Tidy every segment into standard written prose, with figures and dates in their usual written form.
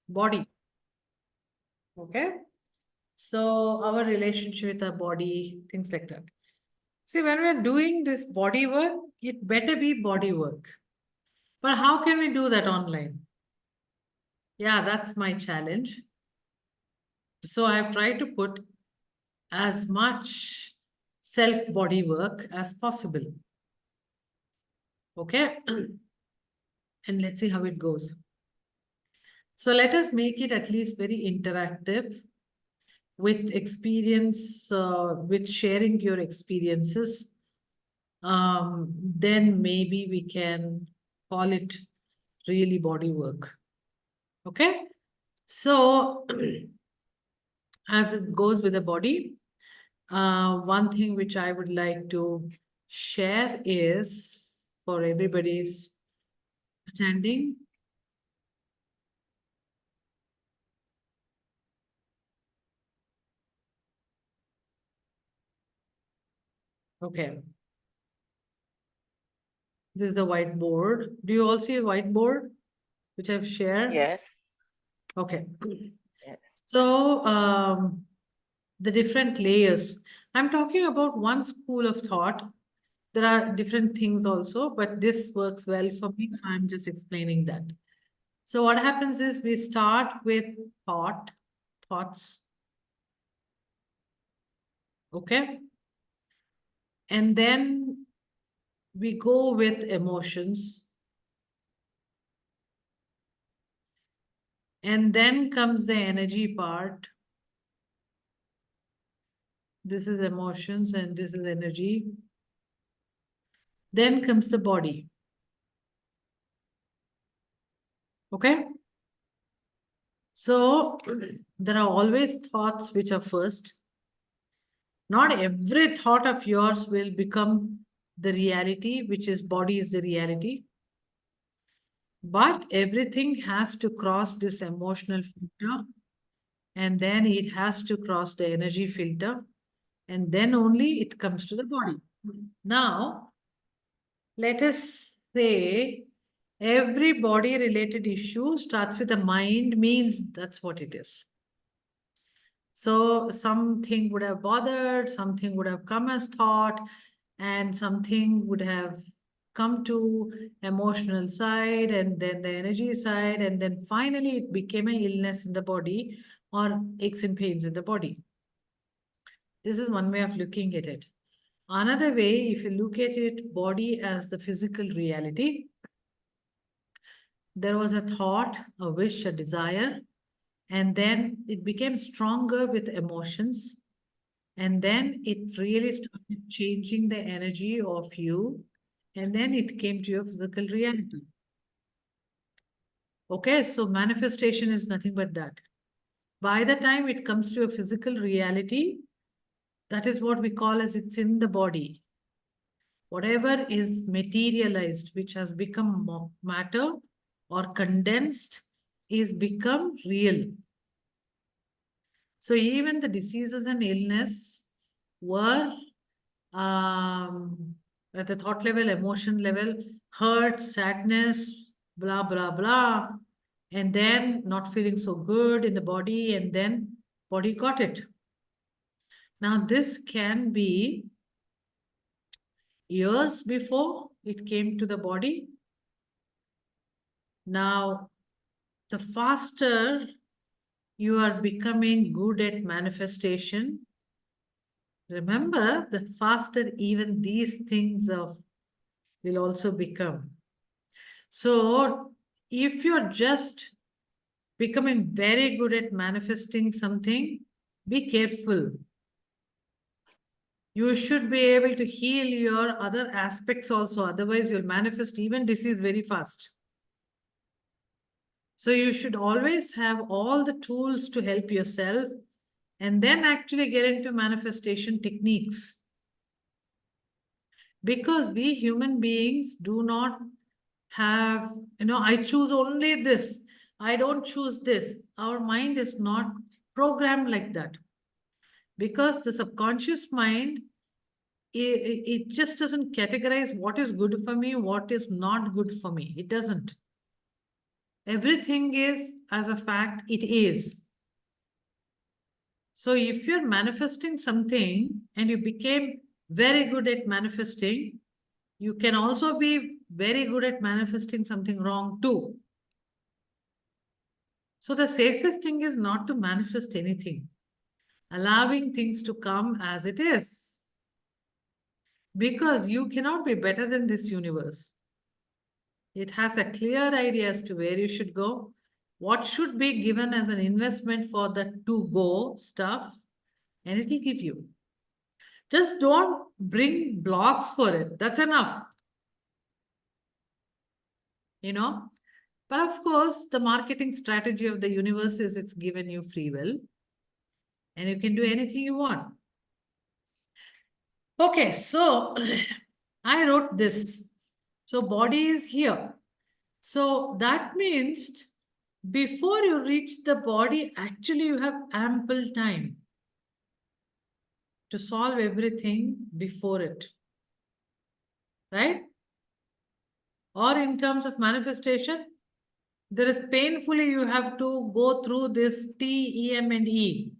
body. Okay. So our relationship with our body, things like that. See, when we're doing this body work, it better be body work. But how can we do that online? Yeah, that's my challenge. So I've tried to put as much self body work as possible. Okay. And let's see how it goes. So let us make it at least very interactive with experience, with sharing your experiences. Then maybe we can call it really body work. Okay. So as it goes with the body, one thing which I would like to share is for everybody's understanding. Okay. This is the whiteboard. Do you all see a whiteboard which I've shared? Yes. Okay. Yes. So the different layers. I'm talking about one school of thought. There are different things also, but this works well for me. I'm just explaining that. So what happens is we start with thoughts, okay? And then we go with emotions. And then comes the energy part. This is emotions and this is energy. Then comes the body. Okay? So there are always thoughts which are first. Not every thought of yours will become the reality, which is body is the reality. But everything has to cross this emotional filter, and then it has to cross the energy filter, and then only it comes to the body. Now, let us say every body related issue starts with a mind, means that's what it is. So something would have bothered, something would have come as thought, and something would have come to emotional side and then the energy side, and then finally it became an illness in the body or aches and pains in the body. This is one way of looking at it. Another way, if you look at it, body as the physical reality, there was a thought, a wish, a desire, and then it became stronger with emotions. And then it really started changing the energy of you. And then it came to your physical reality. Okay, so manifestation is nothing but that. By the time it comes to a physical reality, that is what we call as it's in the body. Whatever is materialized, which has become matter or condensed, is become real. So even the diseases and illness were at the thought level, emotion level, hurt, sadness, blah, blah, blah. And then not feeling so good in the body, and then body got it. Now, this can be years before it came to the body. Now, the faster you are becoming good at manifestation, remember, the faster even these things will also become. So, if you're just becoming very good at manifesting something, be careful. You should be able to heal your other aspects also. Otherwise, you'll manifest even disease very fast. So, you should always have all the tools to help yourself and then actually get into manifestation techniques. Because we human beings do not have, I choose only this, I don't choose this. Our mind is not programmed like that. Because the subconscious mind, it just doesn't categorize what is good for me, what is not good for me. It doesn't. Everything is, as a fact, it is. So if you're manifesting something and you became very good at manifesting, you can also be very good at manifesting something wrong too. So the safest thing is not to manifest anything, allowing things to come as it is. Because you cannot be better than this universe. It has a clear idea as to where you should go, what should be given as an investment for the to go stuff, and it will give you. Just don't bring blocks for it. That's enough. You know? But of course, the marketing strategy of the universe is it's given you free will and you can do anything you want. Okay, so I wrote this. So body is here. So that means before you reach the body, actually you have ample time to solve everything before it. Right? Or in terms of manifestation, there is painfully you have to go through this T, E, M, and E.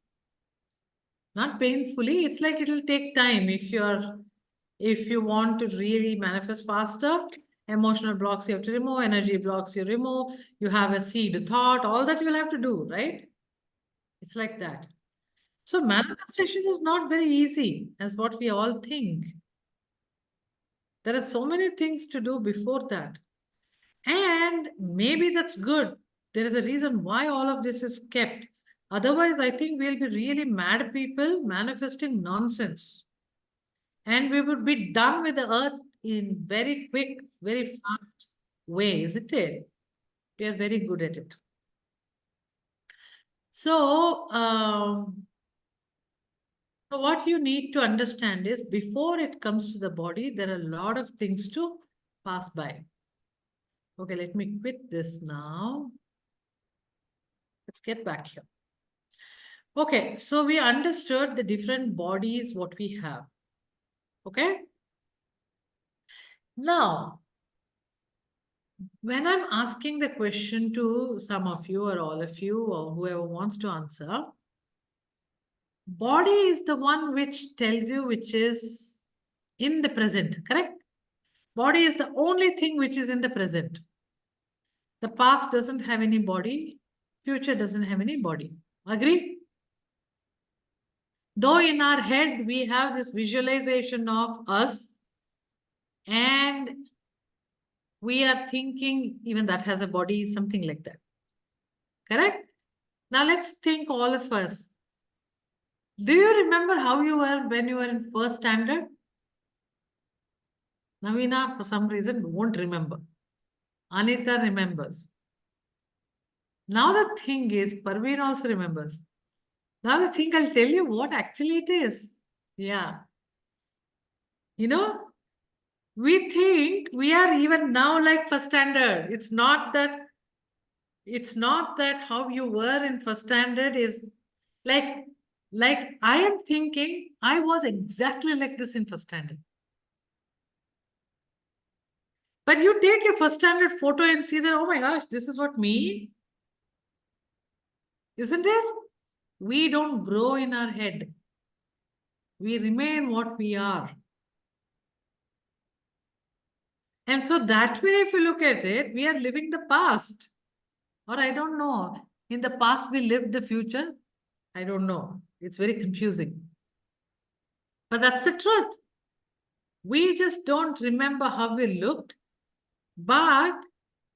Not painfully, it's like it'll take time if you want to really manifest faster. Emotional blocks you have to remove, energy blocks you remove, you have a seed thought, all that you'll have to do, right? It's like that. So manifestation is not very easy as what we all think. There are so many things to do before that. And maybe that's good. There is a reason why all of this is kept. Otherwise, I think we'll be really mad people manifesting nonsense. And we would be done with the earth in very quick, very fast way, isn't it? We are very good at it. So, so what you need to understand is before it comes to the body, there are a lot of things to pass by. Okay, let me quit this now. Let's get back here. Okay, so we understood the different bodies what we have. Okay. Now, when I'm asking the question to some of you or all of you or whoever wants to answer, body is the one which tells you which is in the present, correct? Body is the only thing which is in the present. The past doesn't have any body, future doesn't have any body. Agree? Though in our head we have this visualization of us and we are thinking even that has a body, something like that. Correct? Now let's think all of us. Do you remember how you were when you were in first standard? Navina, for some reason, won't remember. Anita remembers. Now the thing is, Parveen also remembers. Now the thing, I'll tell you what actually it is. Yeah. You know, we think we are even now like first standard. It's not that how you were in first standard is like I am thinking I was exactly like this in first standard. But you take your first standard photo and see that, oh my gosh, this is what me, isn't it? We don't grow in our head. We remain what we are. And so that way, if you look at it, we are living the past. Or I don't know. In the past, we lived the future. I don't know. It's very confusing. But that's the truth. We just don't remember how we looked. But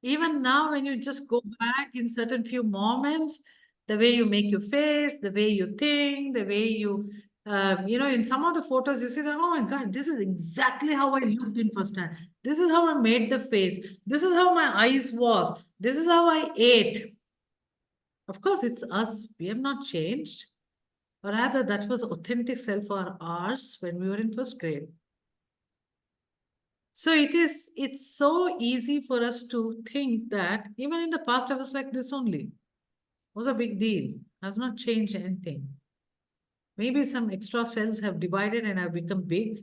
even now, when you just go back in certain few moments, the way you make your face, the way you think, the way you, in some of the photos, you see that, oh my God, this is exactly how I looked in first time. This is how I made the face. This is how my eyes was. This is how I ate. Of course, it's us. We have not changed. Or rather, that was authentic self or ours when we were in first grade. So it's so easy for us to think that even in the past I was like this only. It was a big deal. I've not changed anything. Maybe some extra cells have divided and have become big.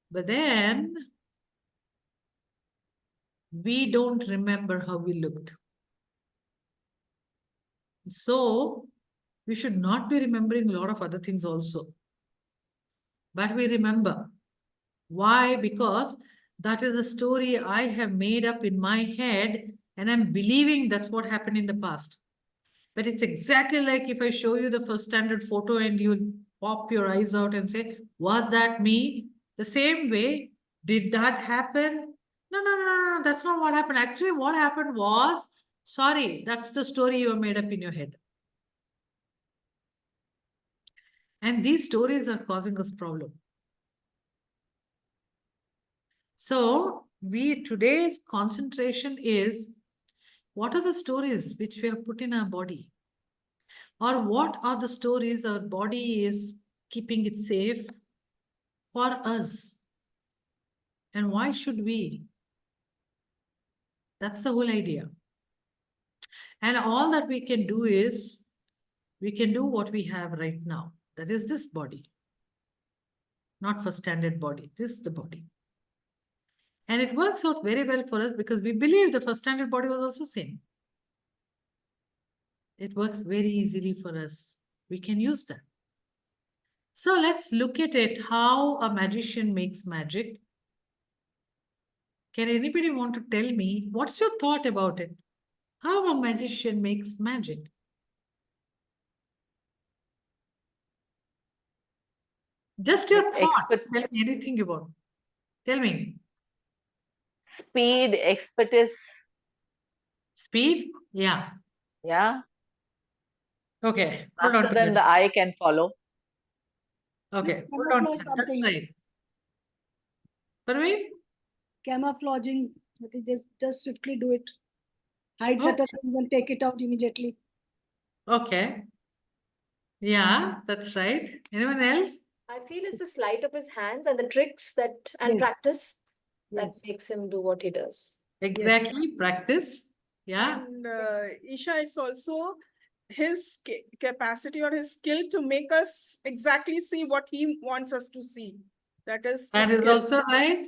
But then we don't remember how we looked. So we should not be remembering a lot of other things also. But we remember. Why? Because that is a story I have made up in my head and I'm believing that's what happened in the past. But it's exactly like if I show you the first standard photo and you pop your eyes out and say, was that me? The same way, did that happen? No, no, no, no, no, that's not what happened. Actually, what happened was, sorry, that's the story you have made up in your head. And these stories are causing us problem. So today's concentration is, what are the stories which we have put in our body? Or what are the stories our body is keeping it safe for us? And why should we? That's the whole idea. And all that we can do is, we can do what we have right now. That is this body. Not for standard body. This is the body. And it works out very well for us because we believe the first standard body was also same. It works very easily for us. We can use that. So let's look at it, how a magician makes magic. Can anybody want to tell me, what's your thought about it? How a magician makes magic? Just your With thought. Tell me anything you want. Tell me. speed, expertise. Speed? Yeah. Yeah. Okay. Hold on Faster to than the this. eye can follow. Okay. Just Hold on to camouflage that. That's something. right. Parveen? Camouflaging, that is just swiftly do it. Hide Okay. certain things and take it out immediately. Okay. Yeah, that's right. Anyone else? I feel it's the sleight of his hands and the tricks that and Yes. practice that Yes. makes him do what he does. Exactly. Practice. Yeah. And Isha, it's also his capacity or his skill to make us exactly see what he wants us to see. That is the That is skill. also right.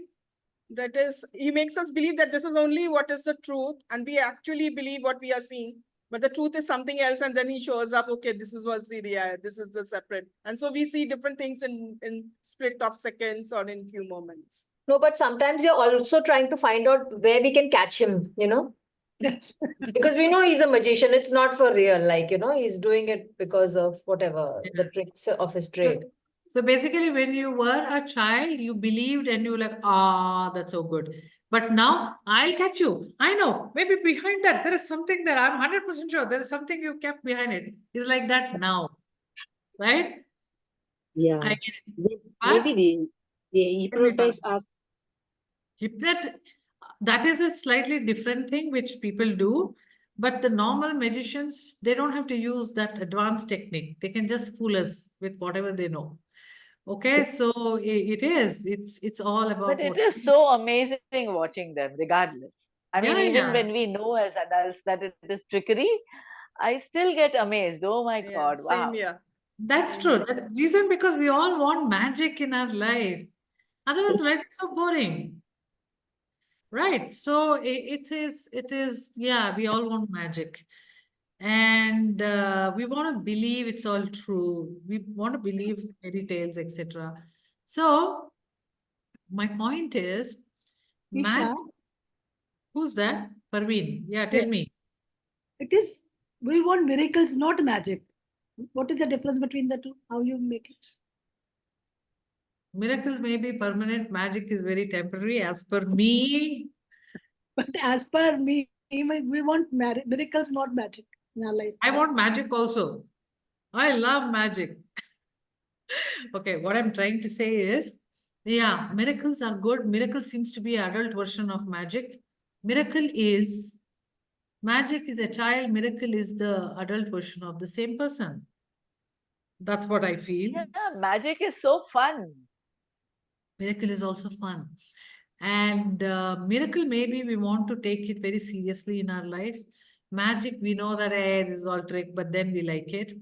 That is, he makes us believe that this is only what is the truth, and we actually believe what we are seeing. But the truth is something else, and then he shows up. Okay, this is what's the real. This is the separate, and so we see different things in split of seconds or in few moments. No, but sometimes you're also trying to find out where we can catch him, Yes. because we know he's a magician. It's not for real. Like, he's doing it because of whatever the tricks of his trade. So basically, when you were a child, you believed and you were like, that's so good. But now I'll catch you. I know. Maybe behind that, there is something that I'm 100% sure there is something you kept behind it. It's like that now. Right? Yeah. I get it. Maybe But they hypnotize us. That is a slightly different thing which people do. But the normal magicians, they don't have to use that advanced technique. They can just fool us with whatever they know. Okay, so it's all about But it what. is so amazing watching them, regardless. I mean, Yeah, even yeah. when we know as adults that it is trickery, I still get amazed. Oh my Yeah, God, same wow. here. That's true. That's the reason, because we all want magic in our life. Otherwise, life is so boring. Right. So it is, yeah, we all want magic. And we want to believe it's all true. We want to believe fairy tales, etc. So my point is, Isha, who's that? Parveen. Yeah, tell yes, me. it is, we want miracles, not magic. What is the difference between the two? How you make it? Miracles may be permanent, magic is very temporary. As per me, But as per me, we want miracles, not magic in our life. I want magic also. I love magic. Okay, what I'm trying to say is, yeah, miracles are good. Miracle seems to be an adult version of magic. Miracle is, magic is a child, miracle is the adult version of the same person. That's what I feel. Yeah, magic is so fun. Miracle is also fun. And miracle, maybe we want to take it very seriously in our life. Magic, we know that this is all trick, but then we like it.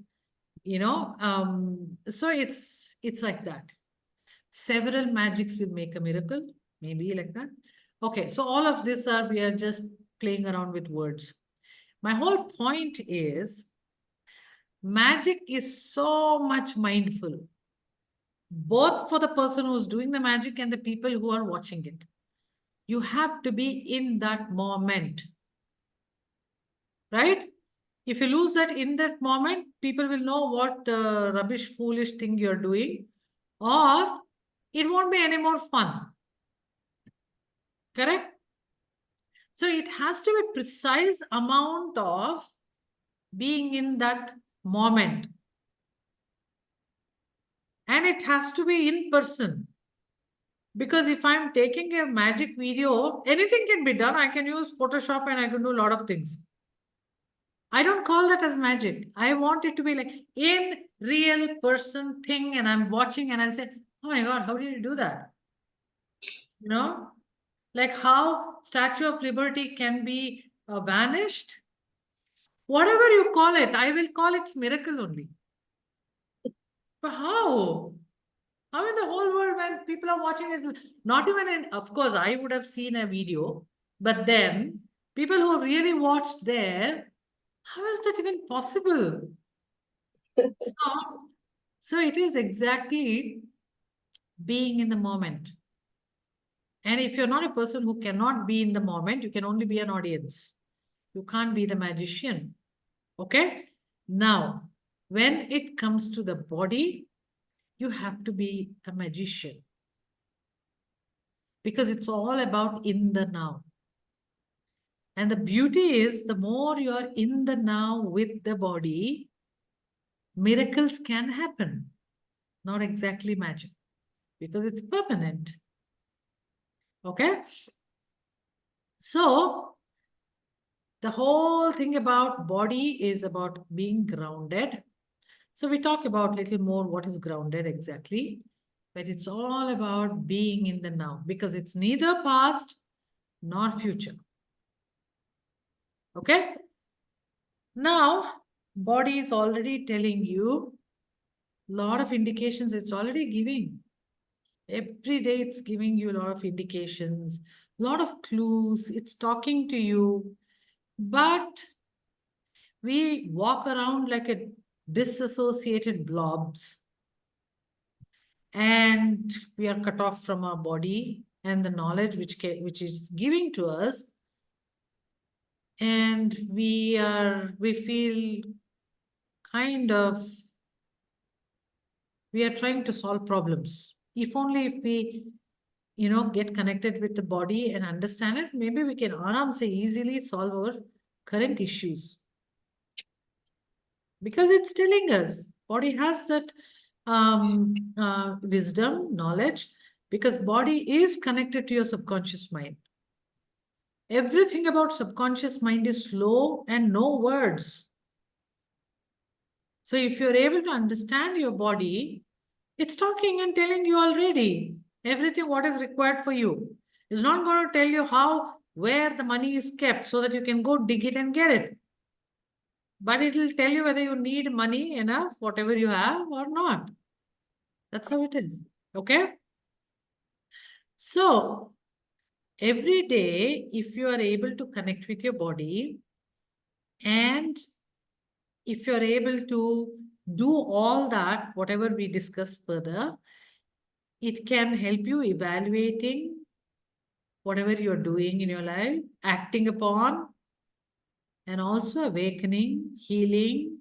So it's like that. Several magics will make a miracle, maybe like that. Okay, so all of this we are just playing around with words. My whole point is, Magic is so much mindful, both for the person who's doing the magic and the people who are watching it. You have to be in that moment, right? If you lose that in that moment, people will know what rubbish, foolish thing you're doing, or it won't be any more fun. Correct? So it has to be precise amount of being in that moment. And it has to be in person. Because if I'm taking a magic video, anything can be done. I can use Photoshop and I can do a lot of things. I don't call that as magic. I want it to be like in real person thing, and I'm watching and I'll say, oh my God, how did you do that? You know, like how Statue of Liberty can be vanished. Whatever you call it, I will call it miracle only. But how? How in the whole world when people are watching it, not even in, of course, I would have seen a video, but then people who really watched there, how is that even possible? So it is exactly being in the moment. And if you're not a person who cannot be in the moment, you can only be an audience. You can't be the magician. Okay? Now, when it comes to the body, you have to be a magician. Because it's all about in the now. And the beauty is, the more you're in the now with the body, miracles can happen. Not exactly magic, because it's permanent. Okay? So, the whole thing about body is about being grounded. So we talk about little more what is grounded exactly, but it's all about being in the now, because it's neither past nor future. Okay? Now, body is already telling you a lot of indications. It's already giving. Every day it's giving you a lot of indications, a lot of clues. It's talking to you. But we walk around like a disassociated blobs. And we are cut off from our body and the knowledge which is giving to us. And we feel kind of, we are trying to solve problems. If only if we, get connected with the body and understand it, maybe we can easily solve our current issues. Because it's telling us, body has that wisdom, knowledge, because body is connected to your subconscious mind. Everything about subconscious mind is slow and no words. So if you're able to understand your body, it's talking and telling you already everything what is required for you. It's not going to tell you where the money is kept so that you can go dig it and get it. But it will tell you whether you need money enough, whatever you have, or not. That's how it is. Okay? So, every day, if you are able to connect with your body, and if you're able to do all that, whatever we discuss further, it can help you evaluating whatever you're doing in your life, acting upon, and also awakening, healing,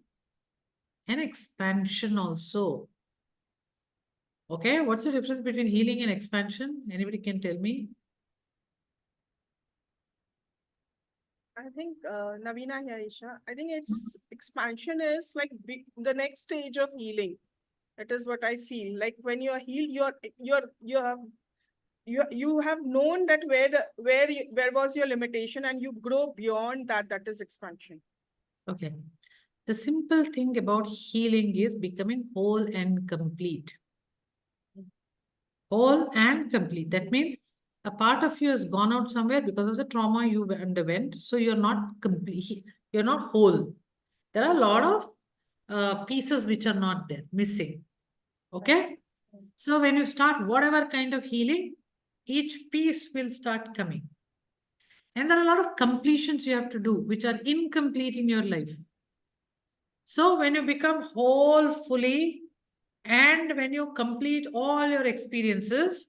and expansion also. Okay, what's the difference between healing and expansion? Anybody can tell me? I think Navina here, Isha. I think it's expansion is like the next stage of healing. That is what I feel. Like when you're healed, you have known that where was your limitation, and you grow beyond that. That is expansion. Okay. The simple thing about healing is becoming whole and complete. Whole and complete. That means a part of you has gone out somewhere because of the trauma you underwent. So you're not complete. You're not whole. There are a lot of pieces which are not there, missing. Okay? So when you start whatever kind of healing, each piece will start coming. And there are a lot of completions you have to do, which are incomplete in your life. So when you become whole fully, and when you complete all your experiences,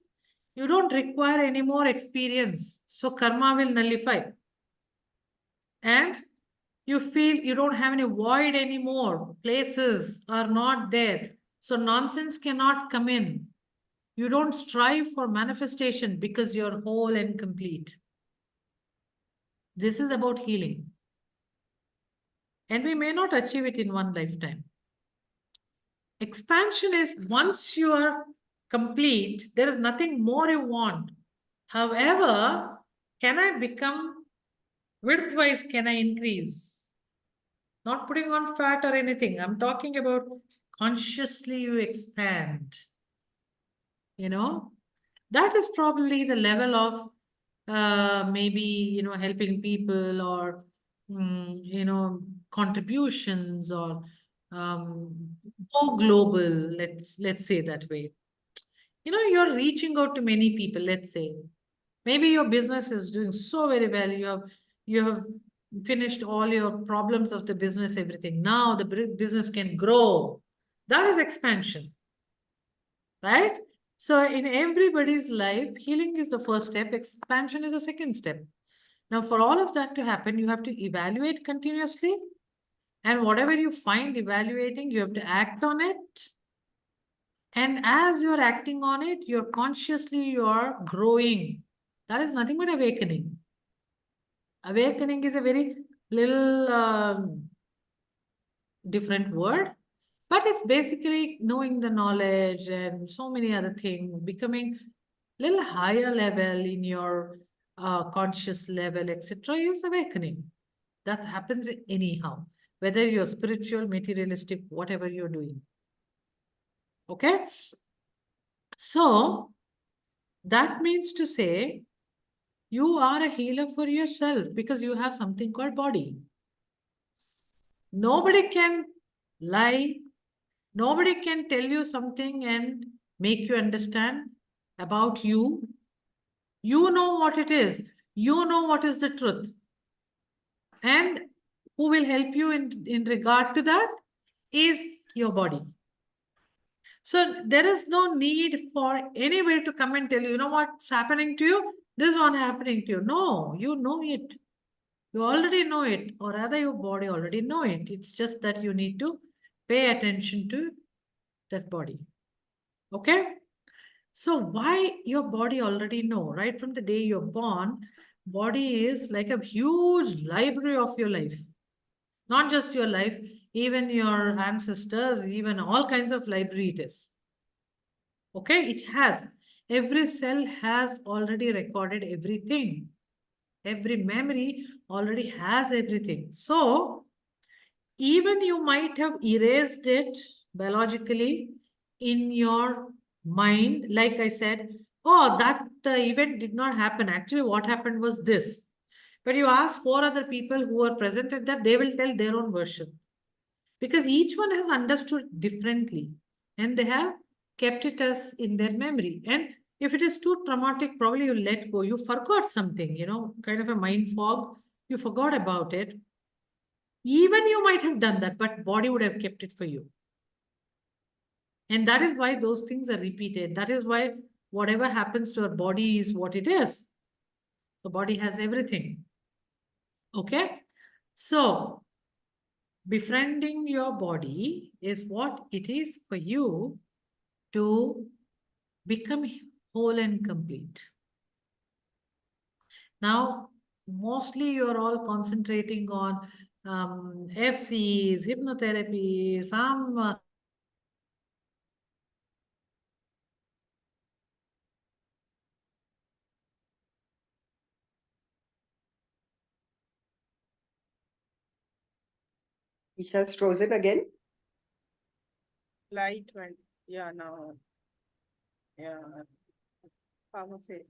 you don't require any more experience. So karma will nullify. And you feel you don't have any void anymore. Places are not there. So nonsense cannot come in. You don't strive for manifestation because you're whole and complete. This is about healing. And we may not achieve it in one lifetime. Expansion is once you are complete, there is nothing more you want. However, can I become width-wise, can I increase? Not putting on fat or anything. I'm talking about consciously you expand. You know, that is probably the level of maybe, helping people or, contributions or more global, let's say that way. You're reaching out to many people, let's say. Maybe your business is doing so very well. You have finished all your problems of the business, everything. Now the business can grow. That is expansion, right? So in everybody's life, healing is the first step, expansion is the second step. Now, for all of that to happen, you have to evaluate continuously. And whatever you find evaluating, you have to act on it. And as you're acting on it, you're growing. That is nothing but awakening. Awakening is a very little different word, but it's basically knowing the knowledge and so many other things, becoming little higher level in your conscious level, etc. is awakening. That happens anyhow, whether you're spiritual, materialistic, whatever you're doing. Okay? So, that means to say, you are a healer for yourself because you have something called body. Nobody can lie. Nobody can tell you something and make you understand about you. You know what it is. You know what is the truth. And who will help you in regard to that is your body. So there is no need for anybody to come and tell you, you know what's happening to you? This is not happening to you. No, you know it. You already know it, or rather your body already know it. It's just that you need to pay attention to that body. Okay? So why your body already know, right? From the day you're born, body is like a huge library of your life. Not just your life, even your ancestors, even all kinds of library it is. Okay, it has. Every cell has already recorded everything. Every memory already has everything. So, even you might have erased it biologically in your mind, like I said, oh, that event did not happen. Actually, what happened was this. But you ask 4 other people who are present at that, they will tell their own version. Because each one has understood differently and they have kept it as in their memory. And if it is too traumatic, probably you let go. You forgot something, kind of a mind fog. You forgot about it. Even you might have done that, but body would have kept it for you. And that is why those things are repeated. That is why whatever happens to our body is what it is. The body has everything. Okay? So, befriending your body is what it is for you to become whole and complete. Now, mostly you're all concentrating on FCs, hypnotherapy, some Isha's frozen again. Light went. Yeah, now. Yeah. Power failed.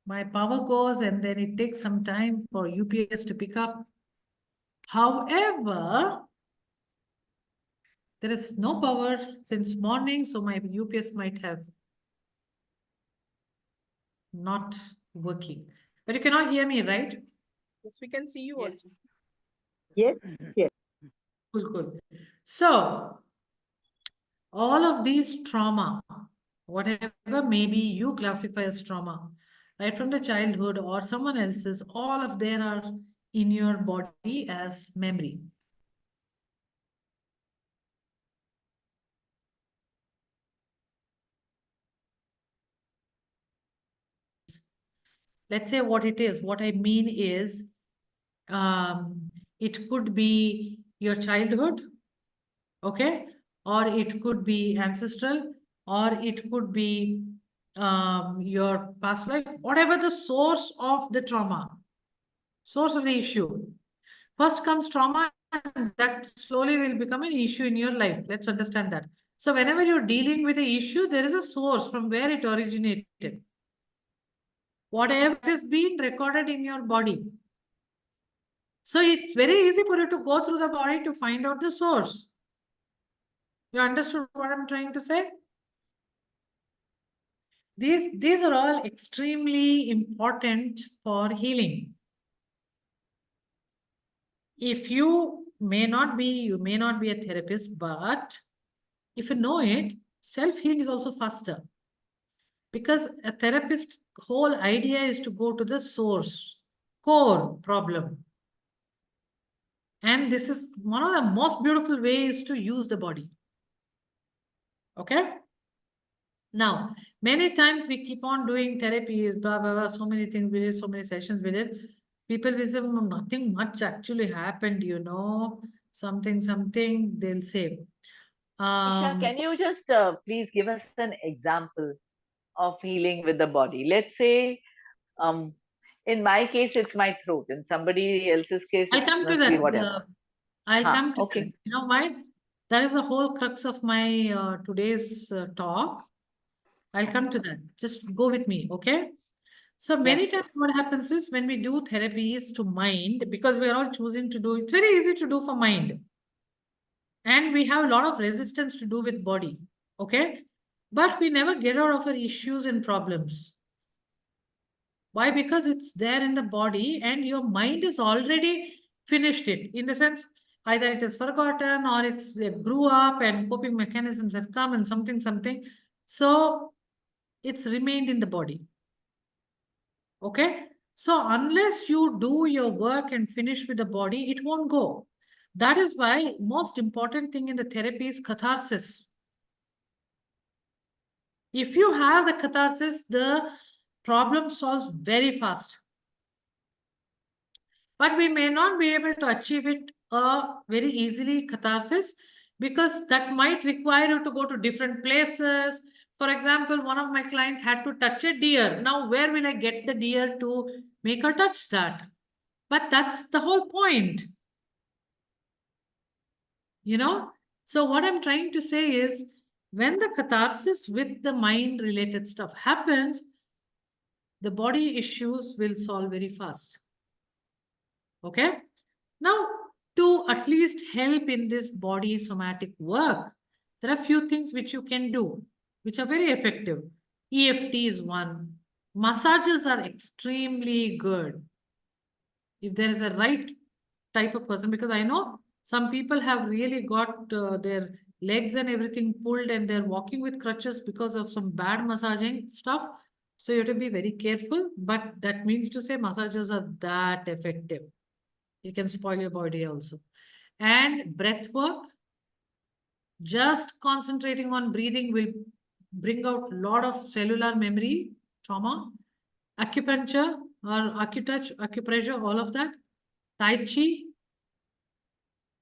my power goes and then it takes some time for UPS to pick up. However, there is no power since morning, so my UPS might have not working. But you cannot hear me, right? Yes, we can see you Yes. also. Yes, yes. Cool. So, all of these trauma, whatever maybe you classify as trauma, right from the childhood or someone else's, all of them are in your body as memory. Let's say what it is. What I mean is, it could be your childhood, okay, or it could be ancestral, or it could be your past life, whatever the source of the trauma, source of the issue. First comes trauma, and that slowly will become an issue in your life. Let's understand that. So whenever you're dealing with the issue, there is a source from where it originated. Whatever has been recorded in your body. So it's very easy for you to go through the body to find out the source. You understood what I'm trying to say? These are all extremely important for healing. If you may not be a therapist, but if you know it, self-healing is also faster. Because a therapist's whole idea is to go to the source, core problem. And this is one of the most beautiful ways to use the body. Okay? Now, many times we keep on doing therapies, blah, blah, blah, so many things we did, so many sessions we did. People will say, nothing much actually happened, something, they'll say. Isha, can you just please give us an example of healing with the body? Let's say, in my case, it's my throat. In somebody else's case, I'll it come to must be that. whatever. I'll Huh, come to okay. that. You know why? That is the whole crux of my today's talk. I'll come to that. Just go with me, okay? So many Yes. times what happens is when we do therapies to mind, because we are all choosing to do, it's very easy to do for mind. And we have a lot of resistance to do with body, okay? But we never get out of our issues and problems. Why? Because it's there in the body and your mind is already finished it. In the sense, either it is forgotten or it grew up and coping mechanisms have come and something. So it's remained in the body. Okay? So unless you do your work and finish with the body, it won't go. That is why most important thing in the therapy is catharsis. If you have the catharsis, the problem solves very fast. But we may not be able to achieve it very easily, catharsis, because that might require you to go to different places. For example, one of my clients had to touch a deer. Now, where will I get the deer to make her touch that? But that's the whole point. So what I'm trying to say is, when the catharsis with the mind-related stuff happens, the body issues will solve very fast. Okay? Now, to at least help in this body somatic work, there are a few things which you can do, which are very effective. EFT is one. Massages are extremely good. If there is a right type of person, because I know some people have really got their legs and everything pulled and they're walking with crutches because of some bad massaging stuff. So you have to be very careful, but that means to say massages are that effective. You can spoil your body also. And breath work, just concentrating on breathing will bring out a lot of cellular memory, trauma. Acupuncture or acupressure, all of that. Tai Chi,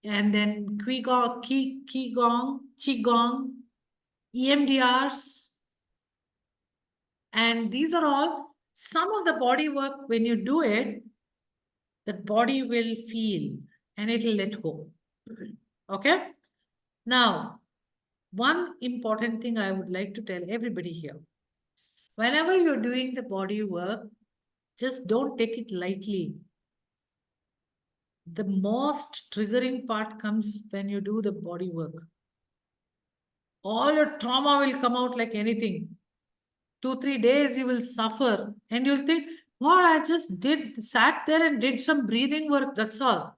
and then Qigong, EMDRs. And these are all some of the body work. When you do it, the body will feel and it will let go. Okay? Now, one important thing I would like to tell everybody here. Whenever you're doing the body work, just don't take it lightly. The most triggering part comes when you do the body work. All your trauma will come out like anything. 2-3 days you will suffer and you'll think, what I just sat there and did some breathing work, that's all.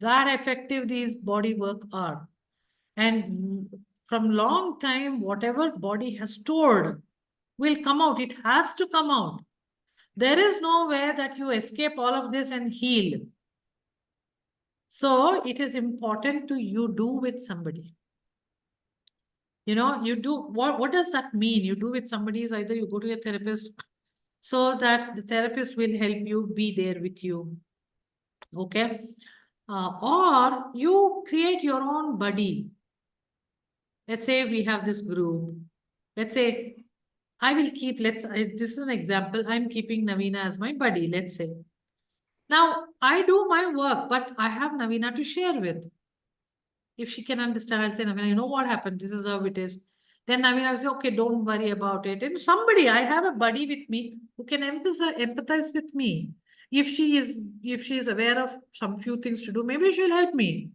that effective these body work are. And from long time, whatever body has stored will come out. It has to come out. There is no way that you escape all of this and heal. So it is important to you do with somebody. You know, you do, what does that mean? You do with somebody is either you go to a therapist so that the therapist will help you, be there with you. Okay. Or you create your own buddy. Let's say we have this group. Let's say I will keep, this is an example. I'm keeping Navina as my buddy, let's say. Now, I do my work, but I have Navina to share with. If she can understand, I'll say, Navina, you know what happened? This is how it is. Then Navina will say, okay, don't worry about it. And somebody, I have a buddy with me who can empathize with me. If she is aware of some few things to do, maybe she'll help me.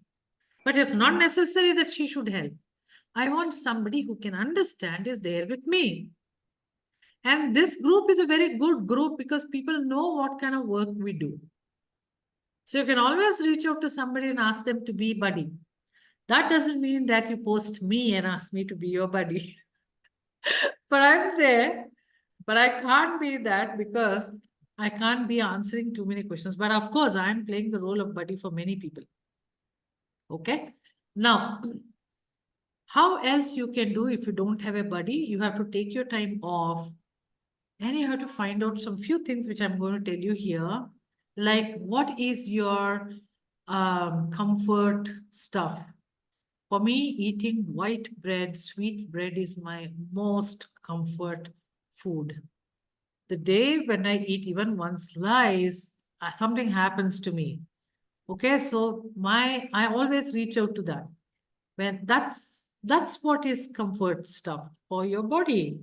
But it's not necessary that she should help. I want somebody who can understand is there with me. And this group is a very good group because people know what kind of work we do. So you can always reach out to somebody and ask them to be buddy. That doesn't mean that you post me and ask me to be your buddy. But I'm there. But I can't be that because I can't be answering too many questions. But of course, I'm playing the role of buddy for many people. Okay. Now, how else you can do if you don't have a buddy? You have to take your time off and you have to find out some few things which I'm going to tell you here. Like what is your comfort stuff? For me, eating white bread, sweet bread is my most comfort food. The day when I eat even one slice, something happens to me. Okay, so I always reach out to that. When that's what is comfort stuff for your body.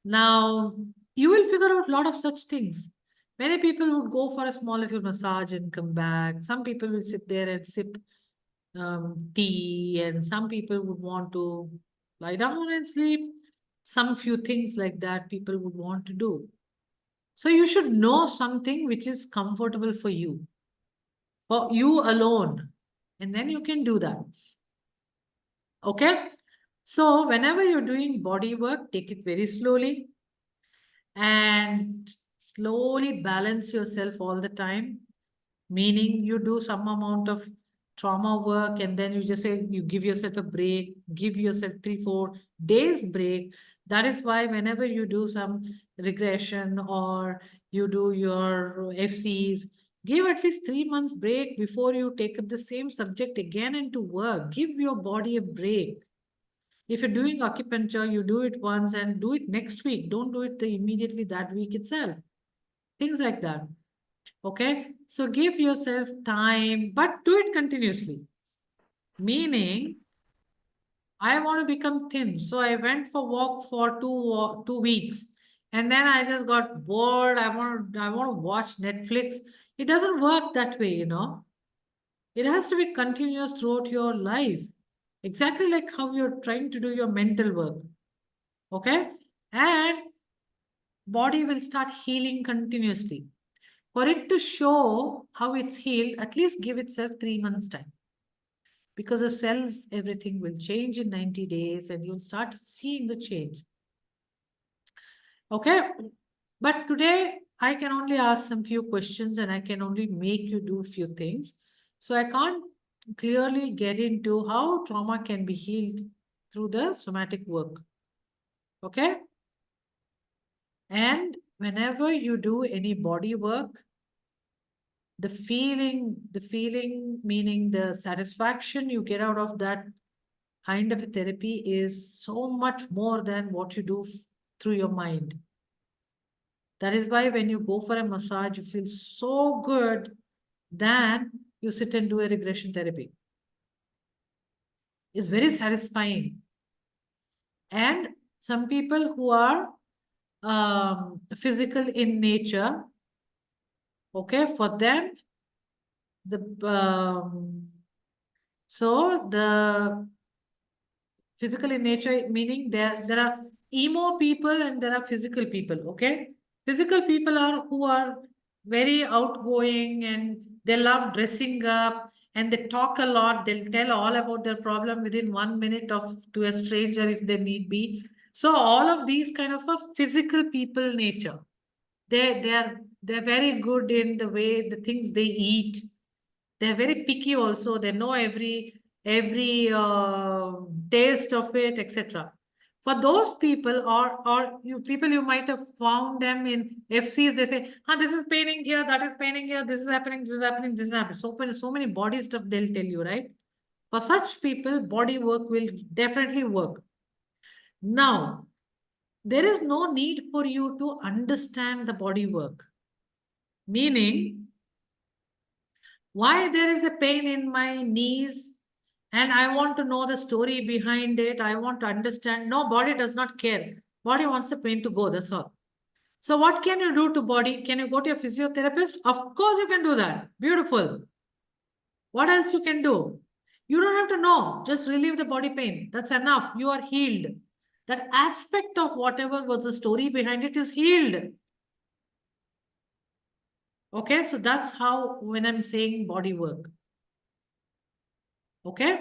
Now, you will figure out a lot of such things. Many people would go for a small little massage and come back. Some people will sit there and sip tea, and some people would want to lie down and sleep. Some few things like that people would want to do. So you should know something which is comfortable for you alone, and then you can do that. Okay. So whenever you're doing body work, take it very slowly and slowly balance yourself all the time. Meaning you do some amount of trauma work and then you just say you give yourself a break, give yourself 3-4 days break. That is why whenever you do some regression or you do your FCs, give at least 3 months break before you take up the same subject again into work. Give your body a break. If you're doing acupuncture, you do it once and do it next week. Don't do it immediately that week itself. Things like that. Okay, so give yourself time, but do it continuously. Meaning, I want to become thin. So I went for walk for 2 weeks. And then I just got bored. I want to watch Netflix. It doesn't work that way, you know. It has to be continuous throughout your life. Exactly like how you're trying to do your mental work. Okay? And body will start healing continuously. For it to show how it's healed, at least give itself 3 months time. Because the cells, everything will change in 90 days and you'll start seeing the change. Okay? But today, I can only ask some few questions and I can only make you do a few things. So I can't clearly get into how trauma can be healed through the somatic work. Okay? And whenever you do any body work, the feeling meaning the satisfaction you get out of that kind of a therapy is so much more than what you do through your mind. That is why when you go for a massage, you feel so good than you sit and do a regression therapy. It's very satisfying. And some people who are physical in nature, okay, for them, so the physical in nature, meaning there are emo people and there are physical people, okay? Physical people are who are very outgoing and They love dressing up and they talk a lot. They'll tell all about their problem within 1 minute to a stranger if they need be. So all of these kind of a physical people nature. They're very good in the way the things they eat. They're very picky also. They know every taste of it, etc. For those people or you people you might have found them in FCs, they say, this is paining here, that is paining here, this is happening, this is happening, this is happening. So many body stuff they'll tell you, right? For such people, body work will definitely work. Now, there is no need for you to understand the body work. Meaning, why there is a pain in my knees and I want to know the story behind it. I want to understand. No, body does not care. Body wants the pain to go, that's all. So what can you do to body? Can you go to a physiotherapist? Of course you can do that. Beautiful. What else you can do? You don't have to know. Just relieve the body pain. That's enough. You are healed. That aspect of whatever was the story behind it is healed. Okay, so that's how when I'm saying body work. Okay,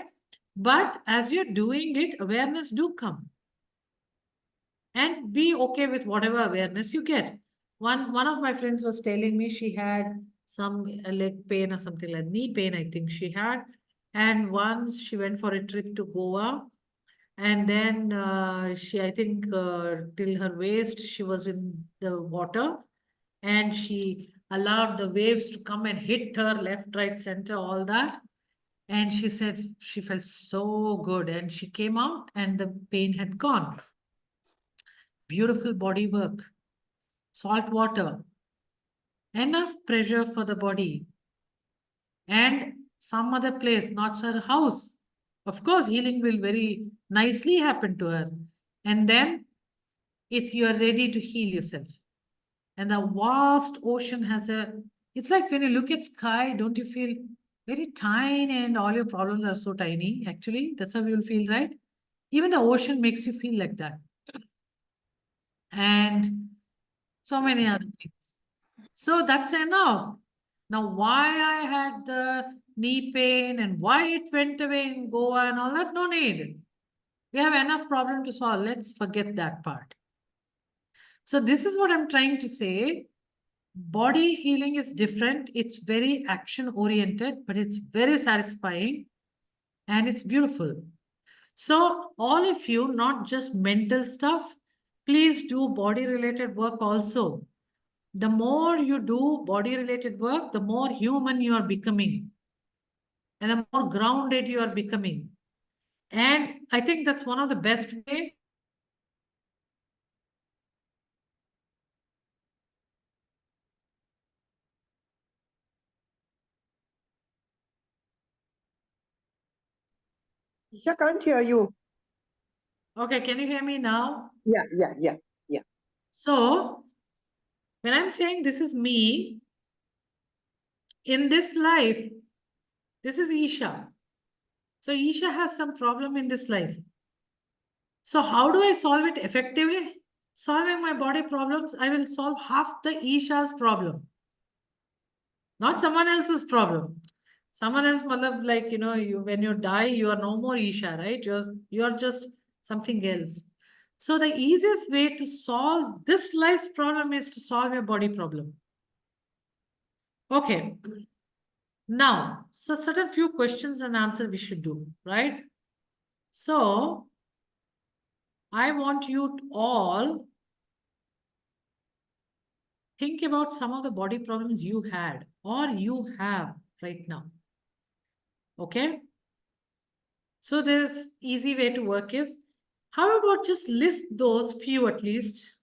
but as you're doing it, awareness do come. And be okay with whatever awareness you get. One of my friends was telling me she had some leg pain or something like knee pain, I think she had. And once she went for a trip to Goa, and then I think till her waist, she was in the water, and she allowed the waves to come and hit her left, right, center, all that. And she said she felt so good, and she came out and the pain had gone. Beautiful body work. Salt water. Enough pressure for the body. And some other place, not her house. Of course, healing will very nicely happen to her. And then you are ready to heal yourself. And the vast ocean has it's like when you look at sky, don't you feel very tiny and all your problems are so tiny? Actually, that's how you'll feel, right? Even the ocean makes you feel like that. And so many other things. So that's enough. Now, why I had the knee pain and why it went away in Goa and all that, no need. We have enough problem to solve. Let's forget that part. So this is what I'm trying to say. Body healing is different. It's very action oriented, but it's very satisfying and it's beautiful. So all of you, not just mental stuff, please do body related work also. The more you do body related work, the more human you are becoming and the more grounded you are becoming. And I think that's one of the best way. Isha can't hear you. Okay, can you hear me now? Yeah. So when I'm saying this is me, in this life, this is Isha. So Isha has some problem in this life. So how do I solve it effectively? Solving my body problems, I will solve half the Isha's problem. Not someone else's problem. Someone else, like, when you die, you are no more Isha, right? You're just something else. So the easiest way to solve this life's problem is to solve your body problem. Okay. Now, so certain few questions and answer we should do, right? So I want you to all think about some of the body problems you had or you have right now. Okay. So this easy way to work is, how about just list those few at least?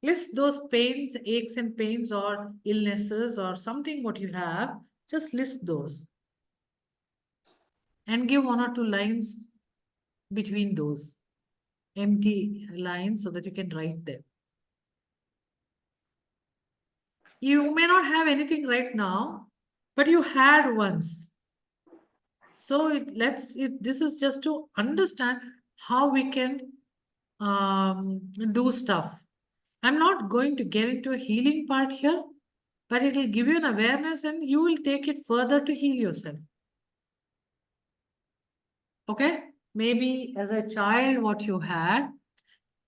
List those pains, aches and pains or illnesses or something what you have. Just list those. And give 1 or 2 lines between those. Empty lines so that you can write them. You may not have anything right now, but you had once. So this is just to understand how we can do stuff. I'm not going to get into a healing part here. but it will give you an awareness and you will take it further to heal yourself. Okay? Maybe as a child, what you had,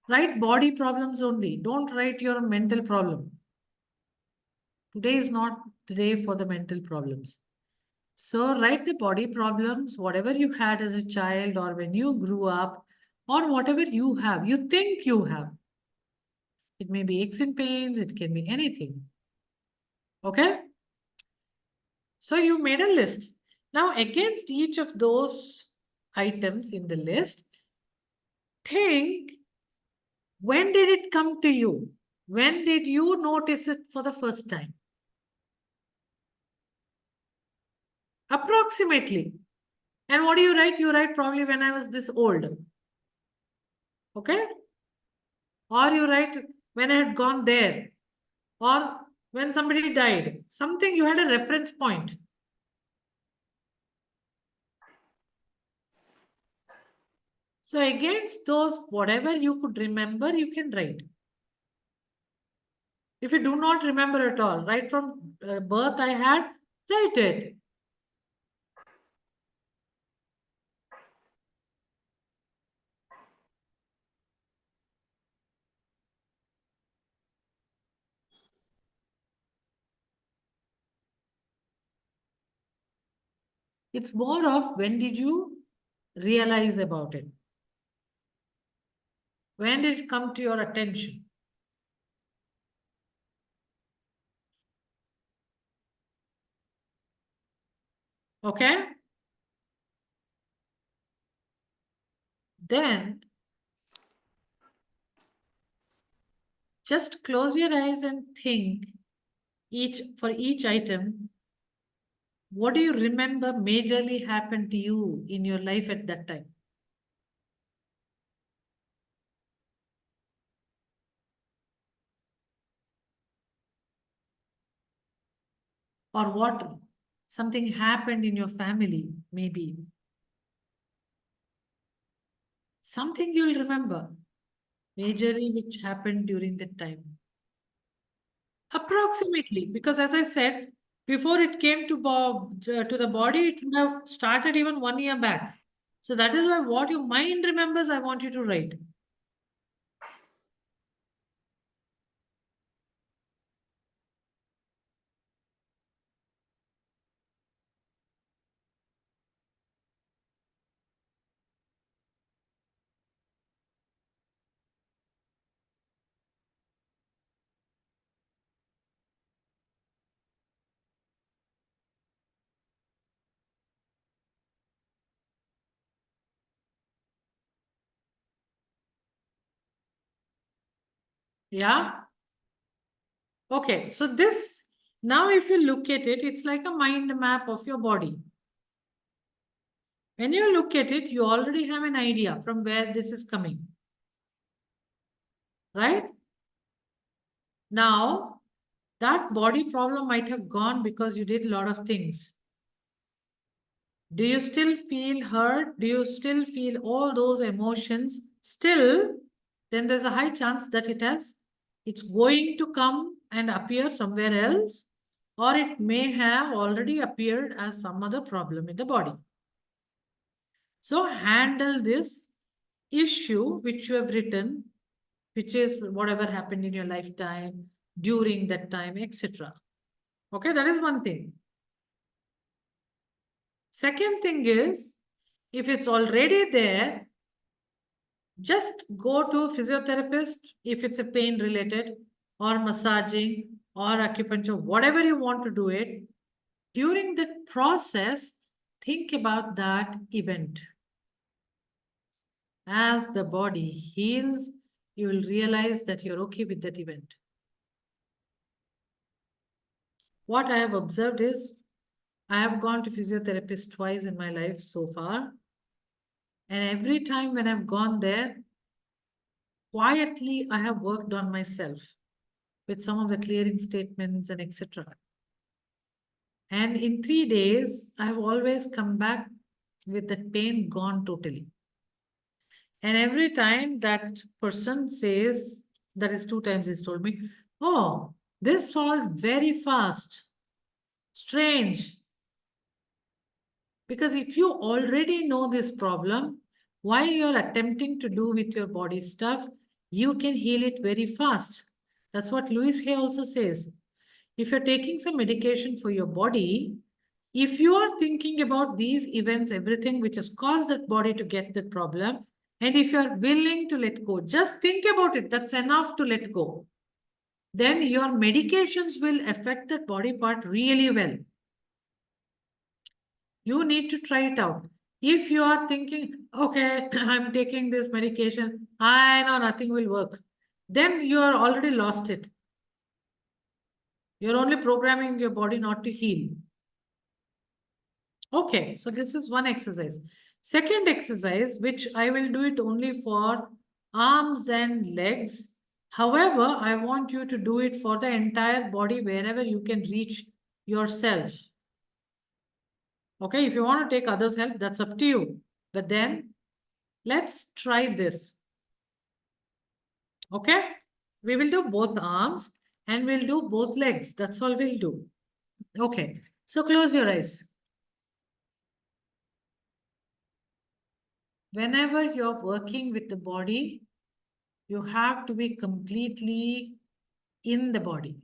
write body problems only. Don't write your mental problem. Today is not the day for the mental problems. So write the body problems, whatever you had as a child or when you grew up, or whatever you have, you think you have. It may be aches and pains, it can be anything. Okay? So you made a list. Now, against each of those items in the list, think, when did it come to you? When did you notice it for the first time? Approximately. And what do you write? You write probably when I was this old. Okay? Or you write when I had gone there. Or when somebody died. Something, you had a reference point. So against those, whatever you could remember, you can write. If you do not remember at all, right from birth I had, write it. It's more of when did you realize about it? When did it come to your attention? Okay? Then just close your eyes and think for each item, what do you remember majorly happened to you in your life at that time? Or what something happened in your family, maybe. Something you'll remember majorly which happened during that time. Approximately, because as I said, before it came to the body, it would have started even 1 year back. So that is why what your mind remembers, I want you to write. Yeah? Okay, so this, now if you look at it, it's like a mind map of your body. When you look at it, you already have an idea from where this is coming. Right? Now, that body problem might have gone because you did a lot of things. Do you still feel hurt? Do you still feel all those emotions? Still, then there's a high chance that it's going to come and appear somewhere else, or it may have already appeared as some other problem in the body. So handle this issue which you have written, which is whatever happened in your lifetime, during that time, etc. Okay, that is one thing. Second thing is, if it's already there, just go to a physiotherapist if it's a pain related, or massaging, or acupuncture, whatever you want to do it. During the process, think about that event. As the body heals, you will realize that you're okay with that event. What I have observed is, I have gone to physiotherapist twice in my life so far. And every time when I've gone there, quietly I have worked on myself with some of the clearing statements and etc. And in 3 days, I have always come back with that pain gone totally. And every time that person says, that is 2 times he's told me, oh, This solved very fast. Strange. Because if you already know this problem, while you're attempting to do with your body stuff, you can heal it very fast. That's what Louis Hay also says. If you're taking some medication for your body, if you are thinking about these events, everything which has caused that body to get that problem, and if you're willing to let go, just think about it, that's enough to let go. Then your medications will affect that body part really well. You need to try it out. If you are thinking, okay, I'm taking this medication, I know nothing will work, then you are already lost it. You're only programming your body not to heal. Okay, so this is one exercise. Second exercise, which I will do it only for arms and legs. However, I want you to do it for the entire body wherever you can reach yourself. Okay, if you want to take others' help, that's up to you. But then let's try this. Okay, we will do both arms and we'll do both legs. That's all we'll do. Okay, so close your eyes. Whenever you're working with the body, you have to be completely in the body.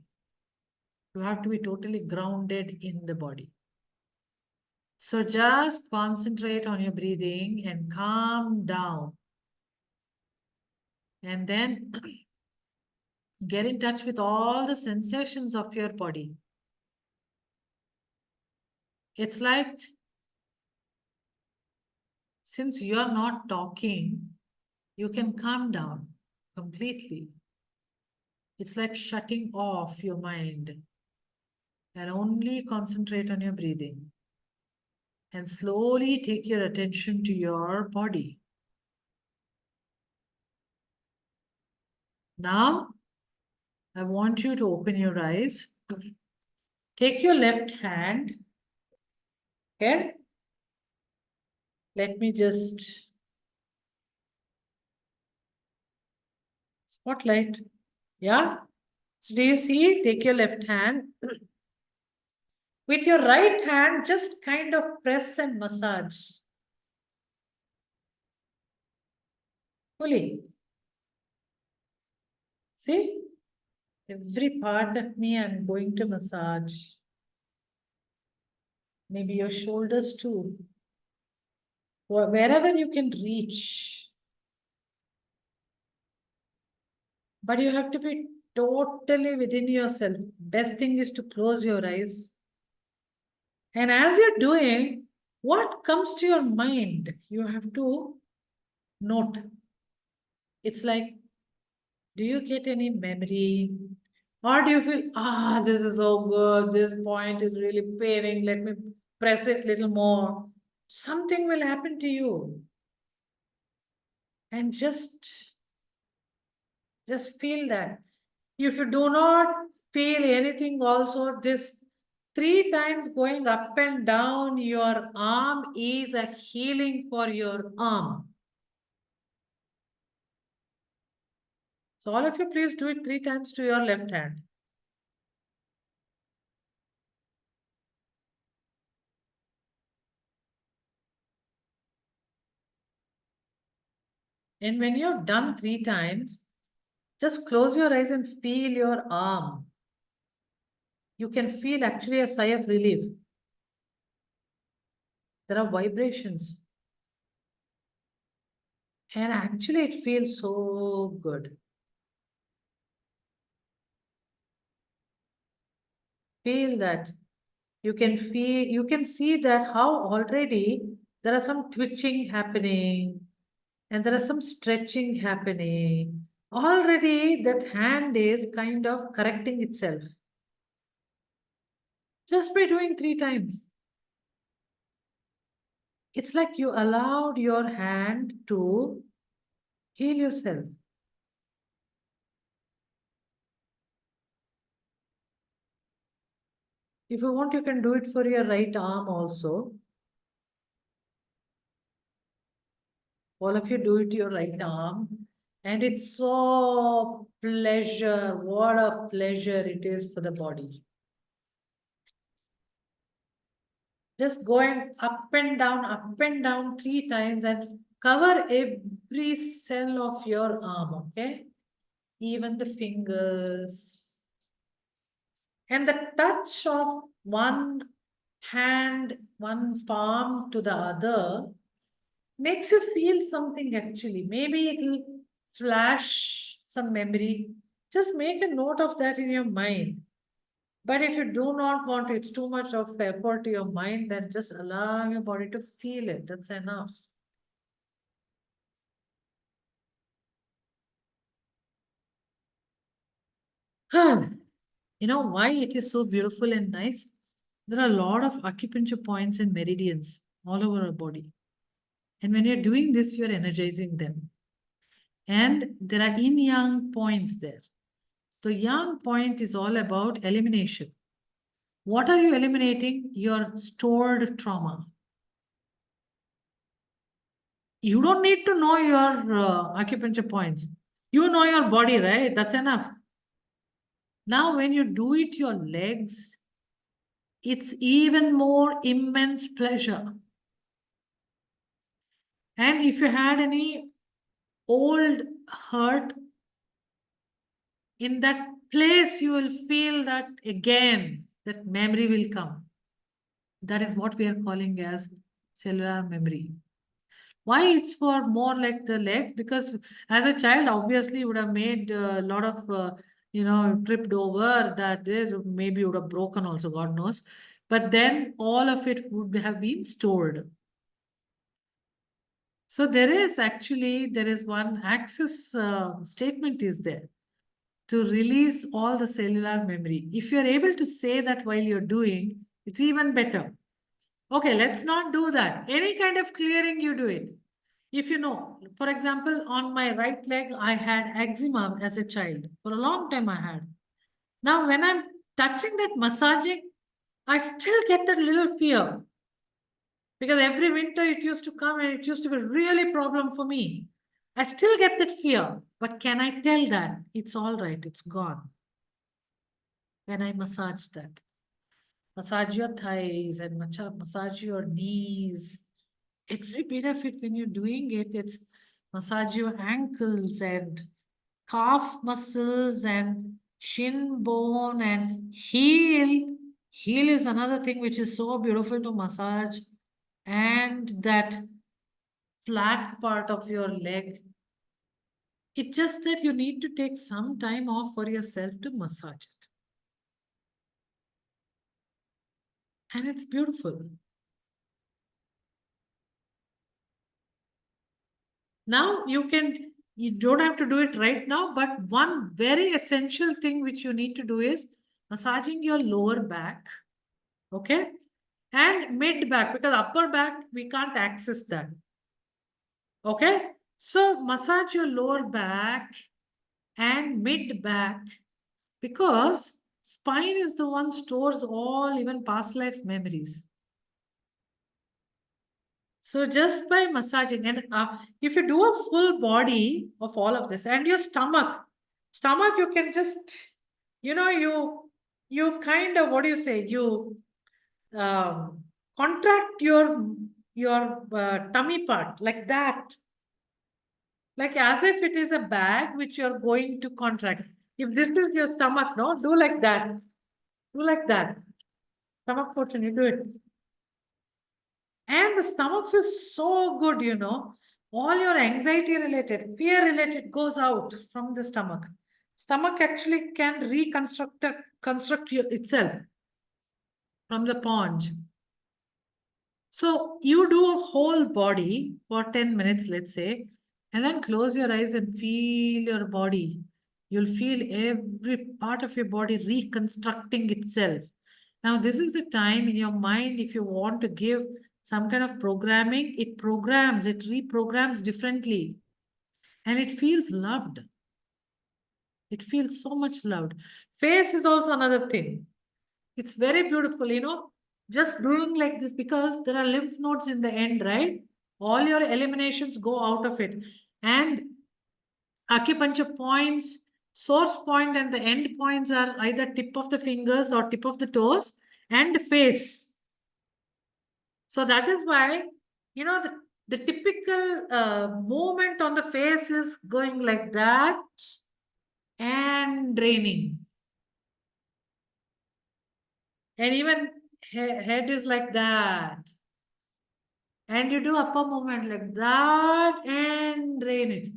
You have to be totally grounded in the body. So just concentrate on your breathing and calm down. And then get in touch with all the sensations of your body. It's like, since you're not talking, you can calm down completely. It's like shutting off your mind and only concentrate on your breathing. And slowly take your attention to your body. Now, I want you to open your eyes. Take your left hand. Okay? Let me just spotlight. Yeah? So do you see? Take your left hand. With your right hand, just kind of press and massage. Fully. See? Every part of me I'm going to massage. Maybe your shoulders too. Wherever you can reach. But you have to be totally within yourself. Best thing is to close your eyes. And as you're doing, what comes to your mind, you have to note. It's like, do you get any memory? Or do you feel, this is so good, this point is really paining, let me press it a little more. Something will happen to you. And just feel that. If you do not feel anything also, this 3 times going up and down your arm is a healing for your arm. So all of you please do it 3 times to your left hand. And when you're done 3 times, just close your eyes and feel your arm. You can feel actually a sigh of relief. There are vibrations. And actually it feels so good. Feel that. You can see that how already there are some twitching happening and there are some stretching happening. Already that hand is kind of correcting itself. Just by doing 3 times. It's like you allowed your hand to heal yourself. If you want, you can do it for your right arm also. All of you do it to your right arm. And it's so pleasure, what a pleasure it is for the body. Just going up and down 3 times and cover every cell of your arm, okay? Even the fingers. And the touch of one hand, one palm to the other makes you feel something actually. Maybe it will flash some memory. Just make a note of that in your mind. But if you do not want it, it's too much of effort to your mind, then just allow your body to feel it. That's enough. You know why it is so beautiful and nice? There are a lot of acupuncture points and meridians all over our body. And when you're doing this, you're energizing them. And there are yin yang points there. The yang point is all about elimination. What are you eliminating? Your stored trauma. You don't need to know your acupuncture points. You know your body, right? That's enough. Now, when you do it your legs, it's even more immense pleasure. And if you had any old hurt in that place, you will feel that again, that memory will come. That is what we are calling as cellular memory. Why it's for more like the legs? Because as a child, obviously, you would have made a lot of, tripped over, that this maybe would have broken also, God knows. But then all of it would have been stored. So there is one access statement is there to release all the cellular memory. If you're able to say that while you're doing, it's even better. Okay, let's not do that. Any kind of clearing, you do it. If you know, for example, on my right leg, I had eczema as a child. For a long time I had. Now, when I'm touching that, massaging, I still get that little fear. Because every winter it used to come and it used to be really problem for me. I still get that fear. But can I tell that it's all right, it's gone? When I massage that. Massage your thighs and massage your knees. Every bit of it, when you're doing it, it's massage your ankles and calf muscles and shin bone and heel. Heel is another thing which is so beautiful to massage. And that flat part of your leg. It's just that you need to take some time off for yourself to massage it. And it's beautiful. Now you don't have to do it right now, but one very essential thing which you need to do is massaging your lower back, okay? And mid back, because upper back, we can't access that. Okay? So massage your lower back and mid back, because spine is the one stores all even past life memories. So just by massaging, and if you do a full body of all of this, and your stomach, you can just, you kind of, what do you say? You contract your tummy part like that, like as if it is a bag which you're going to contract. If this is your stomach, no, do like that. Do like that. Stomach portion, you do it. And the stomach feels so good, All your anxiety related, fear related goes out from the stomach. Stomach actually can construct itself from the sponge. So you do a whole body for 10 minutes, let's say, and then close your eyes and feel your body. You'll feel every part of your body reconstructing itself. Now, this is the time in your mind, if you want to give some kind of programming, it reprograms differently. And it feels loved. It feels so much loved. Face is also another thing. It's very beautiful, just doing like this, because there are lymph nodes in the end, right? All your eliminations go out of it. And acupuncture points, source point and the end points are either tip of the fingers or tip of the toes and face. So that is why, you know, the typical movement on the face is going like that and draining. And even head is like that. And you do upper movement like that and drain it.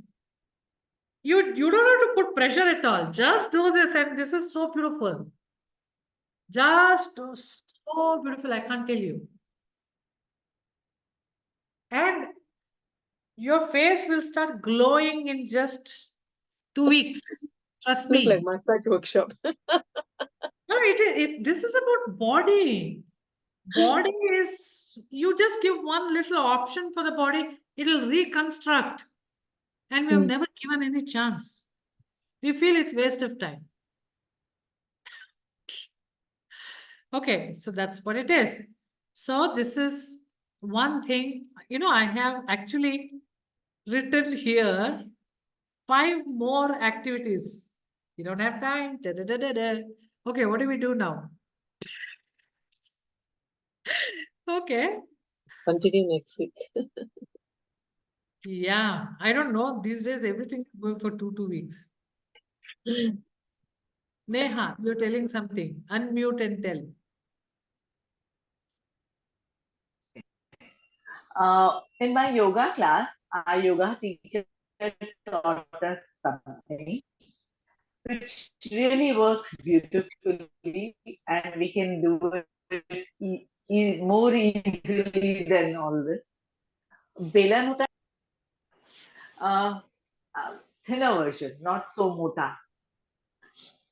You don't have to put pressure at all. Just do this, and this is so beautiful. Just so beautiful, I can't tell you. And your face will start glowing in just 2 weeks. Trust Look me. like massage workshop. No, this is about body. Body is, you just give one little option for the body, it'll reconstruct. And we have Mm. never given any chance. We feel it's waste of time. Okay, so that's what it is. So this is one thing, you know, I have actually written here 5 more activities. You don't have time. Da, da, da, da, da. Okay, what do we do now? Okay. Continue next week. Yeah, I don't know. These days, everything is going for 2 weeks. Neha, you're telling something. Unmute and tell. In my yoga class, our yoga teacher taught us something which really works beautifully, and we can do it more easily than all this. Belan hota thinner version, not so mota.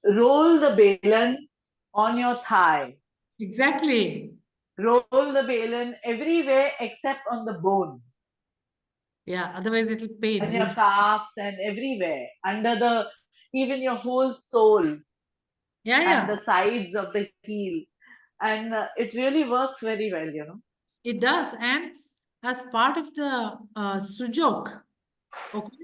Roll the belan on your thigh. Exactly. Roll the belan everywhere except on the bone. Yeah, otherwise it'll pain. On your calves and everywhere, under the, even your whole sole Yeah, and yeah. the sides of the heel. And it really works very well, you know. It does. And as part of the sujok, okay.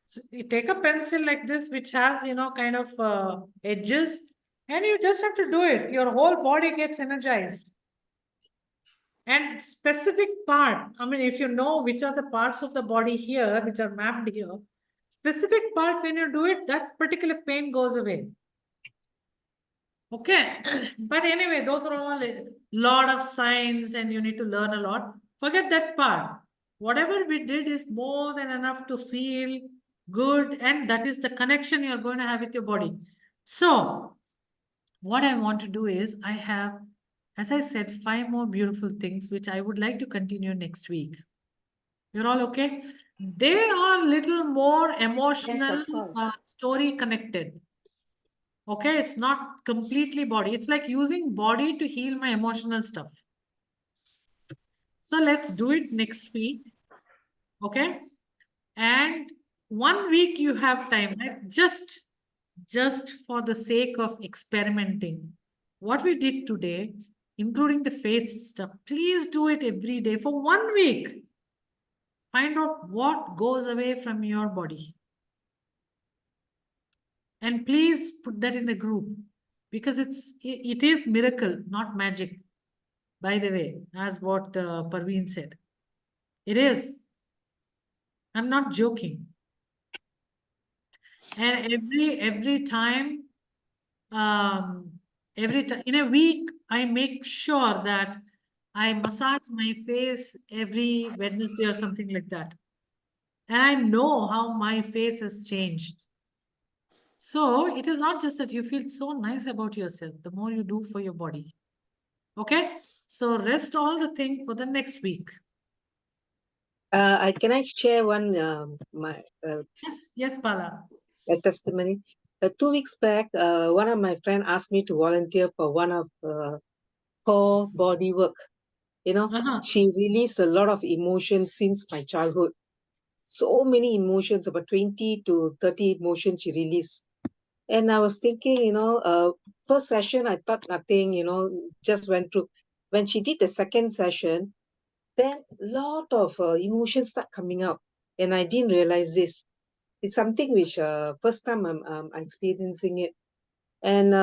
So you take a pencil like this, which has, you know, kind of edges, and you just have to do it. Your whole body gets energized. And specific part, I mean, if you know which are the parts of the body here, which are mapped here, specific part, when you do it, that particular pain goes away. Okay. But anyway, those are all a lot of science and you need to learn a lot. Forget that part. Whatever we did is more than enough to feel good, and that is the connection you're going to have with your body. So, what I want to do is, I have, as I said, 5 more beautiful things which I would like to continue next week. You're all okay? They are little more emotional, course. story connected. Okay, it's not completely body. It's like using body to heal my emotional stuff. So let's do it next week. Okay. And 1 week you have time, right? Just for the sake of experimenting. What we did today, including the face stuff, please do it every day for 1 week. Find out what goes away from your body. And please put that in the group, because it is miracle, not magic. By the way, as what Parveen said, it is. I'm not joking. And every time, every time in a week, I make sure that I massage my face every Wednesday or something like that. And I know how my face has changed. So it is not just that you feel so nice about yourself, the more you do for your body. Okay? So rest all the thing for the next week. Can I share one my Yes, Bala. a testimony? 2 weeks back, one of my friend asked me to volunteer for one of core body work. You know, Uh-huh. she released a lot of emotions since my childhood. So many emotions, about 20 to 30 emotions she released. And I was thinking, first session, I thought nothing, just went through. When she did the second session, then a lot of emotions start coming out. And I didn't realize this. It's something which first time I'm experiencing it. And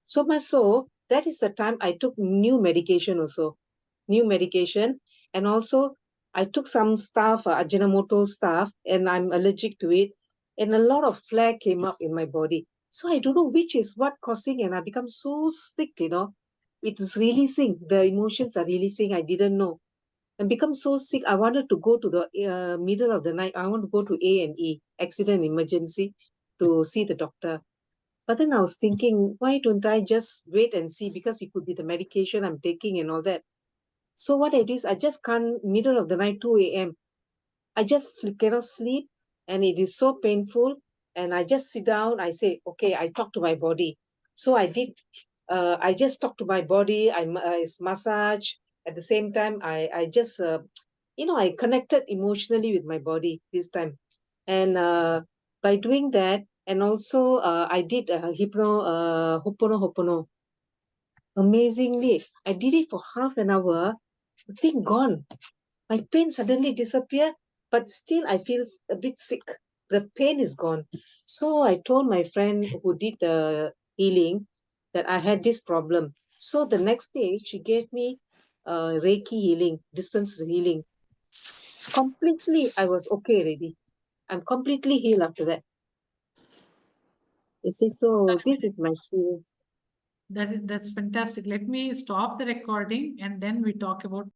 so much so, that is the time I took new medication also. New medication. And also, I took some stuff, Ajinomoto stuff, and I'm allergic to it. And a lot of flare came up in my body. So I don't know which is what causing, and I become so sick, It is releasing. The emotions are releasing. I didn't know. And become so sick. I wanted to go to the middle of the night. I want to go to A&E, accident emergency, to see the doctor. But then I was thinking, why don't I just wait and see? Because it could be the medication I'm taking and all that. So what I do is I just can't, middle of the night, 2 a.m. I just cannot sleep, and it is so painful. And I just sit down. I say, okay, I talk to my body. So I did. I just talk to my body. I massage. At the same time, I just I connected emotionally with my body this time. And by doing that, and also I did hopono. Amazingly, I did it for half an hour. The thing gone. My pain suddenly disappeared, but still I feel a bit sick. The pain is gone. So I told my friend who did the healing that I had this problem. So the next day she gave me Reiki healing, distance healing. Completely, I was okay already. I'm completely healed after that. You see, so this is my experience. That's fantastic. Let me stop the recording and then we talk about